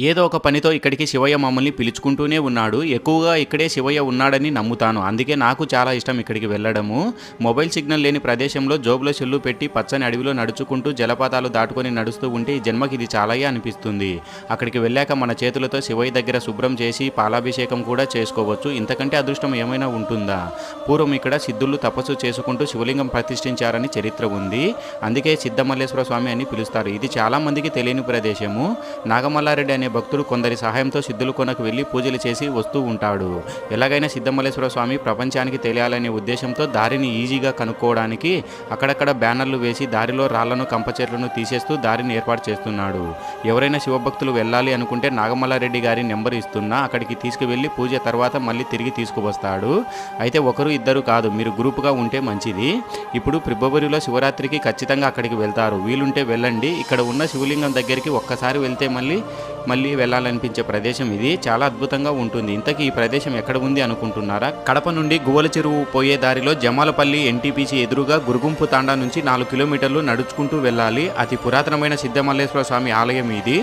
ఏదో ఒక పనితో ఇక్కడికి శివయ్య మమ్మల్ని పిలుచుకుంటూనే ఉన్నాడు. ఎక్కువగా ఇక్కడే శివయ్య ఉన్నాడని నమ్ముతాను. అందుకే నాకు చాలా ఇష్టం ఇక్కడికి వెళ్ళడము. మొబైల్ సిగ్నల్ లేని ప్రదేశంలో జోబులో సెల్లు పెట్టి పచ్చని అడవిలో నడుచుకుంటూ జలపాతాలు దాటుకొని నడుస్తూ ఉంటే ఈ జన్మకి ఇది చాలయ్యే అనిపిస్తుంది. అక్కడికి వెళ్ళాక మన చేతులతో శివయ్య దగ్గర శుభ్రం చేసి పాలాభిషేకం కూడా చేసుకోవచ్చు. ఇంతకంటే అదృష్టం ఏమైనా ఉంటుందా? పూర్వం ఇక్కడ సిద్ధులు తపస్సు చేసుకుంటూ శివలింగం ప్రతిష్ఠించారని చరిత్ర ఉంది. అందుకే సిద్ధమల్లేశ్వర స్వామి అని పిలుస్తారు. ఇది చాలా మందికి తెలియని ప్రదేశము. నాగమల్లారెడ్డి అనే భక్తుడు కొందరి సహాయంతో సిద్ధుల కొనకు వెళ్ళి పూజలు చేసి వస్తూ ఉంటాడు. ఎలాగైనా సిద్ధమల్లేశ్వర స్వామి ప్రపంచానికి తెలియాలనే ఉద్దేశంతో దారిని ఈజీగా కనుక్కోవడానికి అక్కడక్కడ బ్యానర్లు వేసి దారిలో రాళ్లను కంపచెట్లను తీసేస్తూ దారిని ఏర్పాటు చేస్తున్నాడు. ఎవరైనా శివభక్తులు వెళ్ళాలి అనుకుంటే నాగమల్లారెడ్డి గారి నెంబర్ ఇస్తున్నా అక్కడికి తీసుకువెళ్ళి పూజ తర్వాత మళ్ళీ తిరిగి తీసుకువస్తాడు. అయితే ఒకరు ఇద్దరు కాదు, మీరు గ్రూపుగా ఉంటే మంచిది. ఇప్పుడు ఫిబ్రవరిలో శివరాత్రికి ఖచ్చితంగా అక్కడికి వెళ్తారు. వీలుంటే వెళ్ళండి. ఇక్కడ ఉన్న శివలింగం దగ్గరికి ఒక్కసారి వెళ్తే మళ్ళీ వెళ్ళాలనిపించే ప్రదేశం ఇది. చాలా అద్భుతంగా ఉంటుంది. ఇంతకీ ఈ ప్రదేశం ఎక్కడ ఉంది అనుకుంటున్నారా? కడప నుండి గువ్వల చెరువు పోయే దారిలో జమాలపల్లి ఎన్టీపీసీ ఎదురుగా గురుగుంపు తాండా నుంచి 4 కిలోమీటర్లు నడుచుకుంటూ వెళ్ళాలి. అతి పురాతనమైన సిద్ధమల్లేశ్వర స్వామి ఆలయం ఇది.